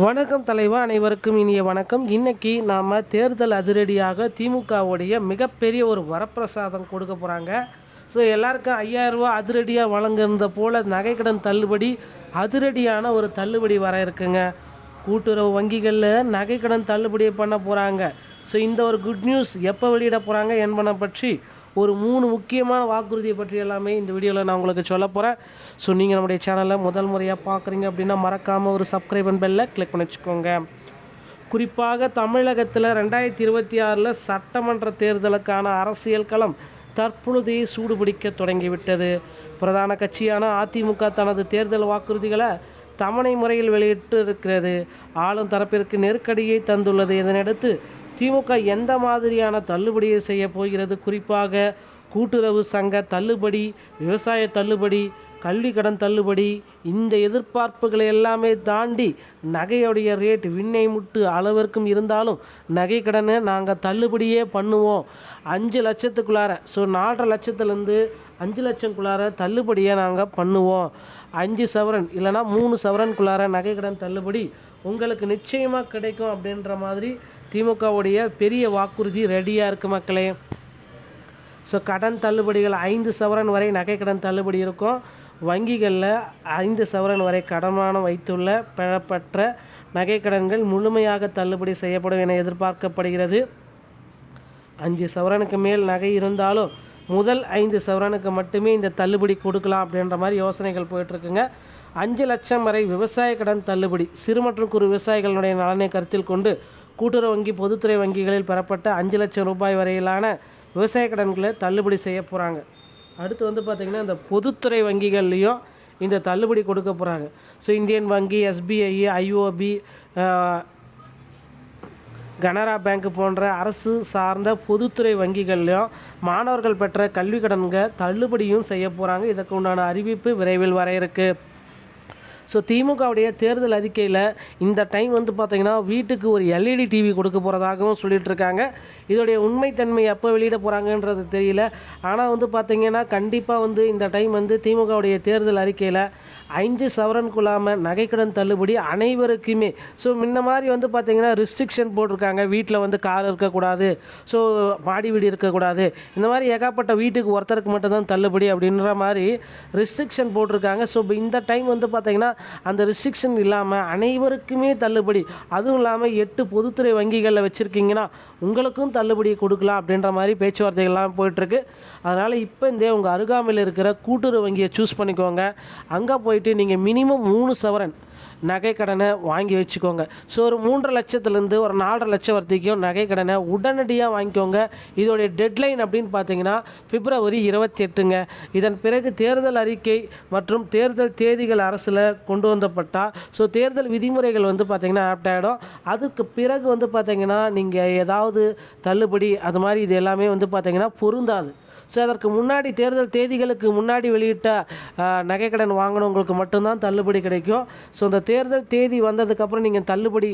வணக்கம் தலைவா, அனைவருக்கும் இனிய வணக்கம். இன்னைக்கு நாம் தேர்தல் அதிரடியாக திமுகவுடைய மிகப்பெரிய ஒரு வரப்பிரசாதம் கொடுக்க போகிறாங்க. ஸோ எல்லாருக்கும் 5000 ரூபா அதிரடியாக வழங்குறத போல் நகைக்கடன் தள்ளுபடி அதிரடியான ஒரு தள்ளுபடி வர இருக்குங்க. கூட்டுறவு வங்கிகளில் நகைக்கடன் தள்ளுபடியை பண்ண போகிறாங்க. ஸோ இந்த ஒரு குட் நியூஸ் எப்போ வெளியிட போகிறாங்க என்பதை பற்றி ஒரு 3 முக்கியமான வாக்குறுதியை பற்றி எல்லாமே இந்த வீடியோவில் நான் உங்களுக்கு சொல்ல போகிறேன். ஸோ நீங்கள் நம்முடைய சேனலை முதல் முறையாக பார்க்குறீங்க அப்படின்னா மறக்காமல் ஒரு சப்ஸ்கிரைப் அண்ட் பெல்லை கிளிக் பண்ணி வச்சுக்கோங்க. குறிப்பாக தமிழகத்தில் 2026 சட்டமன்ற தேர்தலுக்கான அரசியல் களம் தற்பொழுதே சூடுபிடிக்க தொடங்கிவிட்டது. பிரதான கட்சியான அதிமுக தனது தேர்தல் வாக்குறுதிகளை தவணை முறையில் வெளியிட்டு இருக்கிறது. ஆளும் தரப்பிற்கு நெருக்கடியை தந்துள்ளது. இதனையடுத்து திமுக எந்த மாதிரியான தள்ளுபடியை செய்ய போகிறது? குறிப்பாக கூட்டுறவு சங்க தள்ளுபடி, விவசாய தள்ளுபடி, கல்வி கடன் தள்ளுபடி, இந்த எதிர்பார்ப்புகளை எல்லாமே தாண்டி நகையுடைய ரேட் விண்ணை முட்டு அளவிற்கும் இருந்தாலும் நகை கடனை நாங்கள் தள்ளுபடியே பண்ணுவோம். 5 லட்சத்துக்குள்ளார, ஸோ 4.5 லட்சத்துலேருந்து 5 லட்சம்குள்ளார தள்ளுபடியை நாங்கள் பண்ணுவோம். 5 சவரன் இல்லைனா 3 சவரனுக்குள்ளார நகை கடன் தள்ளுபடி உங்களுக்கு நிச்சயமாக கிடைக்கும் அப்படின்ற மாதிரி திமுகவுடைய பெரிய வாக்குறுதி ரெடியாக இருக்குது மக்களே. ஸோ கடன் தள்ளுபடிகள் 5 சவரன் வரை நகை கடன் தள்ளுபடி இருக்கும். வங்கிகளில் 5 சவரன் வரை கடமானம் வைத்துள்ள பெறப்பட்ட நகை கடன்கள் முழுமையாக தள்ளுபடி செய்யப்படும் என எதிர்பார்க்கப்படுகிறது. 5 சவரனுக்கு மேல் நகை இருந்தாலும் முதல் 5 சவரனுக்கு மட்டுமே இந்த தள்ளுபடி கொடுக்கலாம் அப்படின்ற மாதிரி யோசனைகள் போயிட்டுருக்குங்க. 5 லட்சம் வரை விவசாய கடன் தள்ளுபடி. சிறு மற்றும் குறு விவசாயிகளுடைய நலனை கருத்தில் கொண்டு கூட்டுறவு வங்கி, பொதுத்துறை வங்கிகளில் பெறப்பட்ட 5 லட்சம் ரூபாய் வரையிலான விவசாய கடன்களை தள்ளுபடி செய்ய போகிறாங்க. அடுத்து பார்த்திங்கன்னா இந்த பொதுத்துறை வங்கிகள்லேயும் இந்த தள்ளுபடி கொடுக்க போகிறாங்க. ஸோ இந்தியன் வங்கி, எஸ்பிஐ, ஐஓபி, கனரா பேங்க் போன்ற அரசு சார்ந்த பொதுத்துறை வங்கிகள்லையும் மாணவர்கள் பெற்ற கல்வி கடன்கள் தள்ளுபடியும் செய்ய போகிறாங்க. இதற்கு உண்டான அறிவிப்பு விரைவில் வர இருக்குது. ஸோ திமுகவுடைய தேர்தல் அறிக்கையில் இந்த டைம் பார்த்திங்கன்னா வீட்டுக்கு ஒரு எல்இடி டிவி கொடுக்க போகிறதாகவும் சொல்லிகிட்ருக்காங்க. இதோடைய உண்மைத்தன்மை எப்போ வெளியிட போகிறாங்கன்றது தெரியல. ஆனால் பார்த்திங்கன்னா கண்டிப்பாக இந்த டைம் திமுகவுடைய தேர்தல் அறிக்கையில் 5 சவரனுக்குள்ளாமல் நகைக்கடன் தள்ளுபடி அனைவருக்குமே. ஸோ முன்ன மாதிரி பார்த்திங்கன்னா ரிஸ்ட்ரிக்ஷன் போட்டிருக்காங்க. வீட்டில் கார் இருக்கக்கூடாது, ஸோ மாடி வீடு இருக்கக்கூடாது, இந்த மாதிரி ஏகப்பட்ட வீட்டுக்கு ஒருத்தருக்கு மட்டும்தான் தள்ளுபடி அப்படின்ற மாதிரி ரிஸ்ட்ரிக்ஷன் போட்டிருக்காங்க. ஸோ இந்த டைம் பார்த்திங்கன்னா அந்த ரிஸ்ட்ரிக்ஷன் இல்லாமல் அனைவருக்குமே தள்ளுபடி. அதுவும் இல்லாமல் 8 பொதுத்துறை வங்கிகளில் வச்சுருக்கீங்கன்னா உங்களுக்கும் தள்ளுபடி கொடுக்கலாம் அப்படின்ற மாதிரி பேச்சுவார்த்தைகள்லாம் போயிட்டுருக்கு. அதனால் இப்போ உங்கள் அருகாமையில் இருக்கிற கூட்டுறவு வங்கியை சூஸ் பண்ணிக்கோங்க. அங்கே போயிட்டு நீங்கள் மினிமம் 3 சவரன் நகை கடனை வாங்கி வச்சுக்கோங்க. ஸோ ஒரு 3.5 லட்சத்துலேருந்து ஒரு 4.5 லட்சம் வரைக்கும் நகை கடனை உடனடியாக வாங்கிக்கோங்க. இதோடைய டெட்லைன் அப்படின்னு பார்த்தீங்கன்னா February 28ங்க. இதன் பிறகு தேர்தல் அறிக்கை மற்றும் தேர்தல் தேதிகள் அரசில் கொண்டு வந்தப்பட்டால் ஸோ தேர்தல் விதிமுறைகள் பார்த்திங்கன்னா ஆப்ட் ஆகிடும். அதுக்கு பிறகு பார்த்திங்கன்னா நீங்கள் ஏதாவது தள்ளுபடி அது மாதிரி இது எல்லாமே பார்த்திங்கன்னா பொருந்தாது. ஸோ அதற்கு முன்னாடி தேர்தல் தேதிகளுக்கு முன்னாடி வெளியிட்ட நகைக்கடன் வாங்கினவங்களுக்கு மட்டும்தான் தள்ளுபடி கிடைக்கும். ஸோ அந்த தேர்தல் தேதி வந்ததுக்கப்புறம் நீங்கள் தள்ளுபடி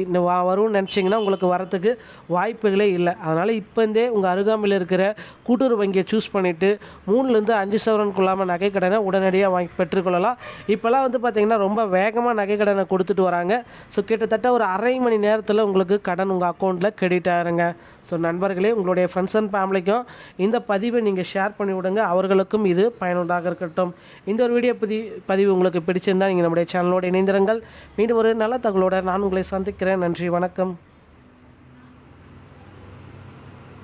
வரும்னு நினச்சிங்கன்னா உங்களுக்கு வரத்துக்கு வாய்ப்புகளே இல்லை. அதனால் இப்போந்தே உங்கள் அருகாமையில் இருக்கிற கூட்டுறவு வங்கியை சூஸ் பண்ணிவிட்டு 3லேருந்து 5 சவரனுக்குள்ளாமல் நகைக்கடனை உடனடியாக வாங்கி பெற்றுக்கொள்ளலாம். இப்போல்லாம் பார்த்திங்கன்னா ரொம்ப வேகமாக நகைக்கடனை கொடுத்துட்டு வராங்க. ஸோ கிட்டத்தட்ட ஒரு அரை மணி நேரத்தில் உங்களுக்கு கடன் உங்கள் அக்கௌண்ட்டில் கிரெடிட் ஆகிருங்க. ஸோ நண்பர்களே, உங்களுடைய ஃப்ரெண்ட்ஸ் அண்ட் ஃபேமிலிக்கும் இந்த பதிவை நீங்கள் ஷேர் பண்ணி விடுங்க. அவர்களுக்கும் இது பயனுள்ளதாக இருக்கட்டும். இந்த ஒரு வீடியோ பதிவு உங்களுக்கு பிடிச்சிருந்தால் நீங்கள் நம்முடைய சேனலோடு இணைந்திருங்கள். மீண்டும் ஒரு நல்ல தகவலோடு நான் உங்களை சந்திக்கிறேன். நன்றி, வணக்கம்.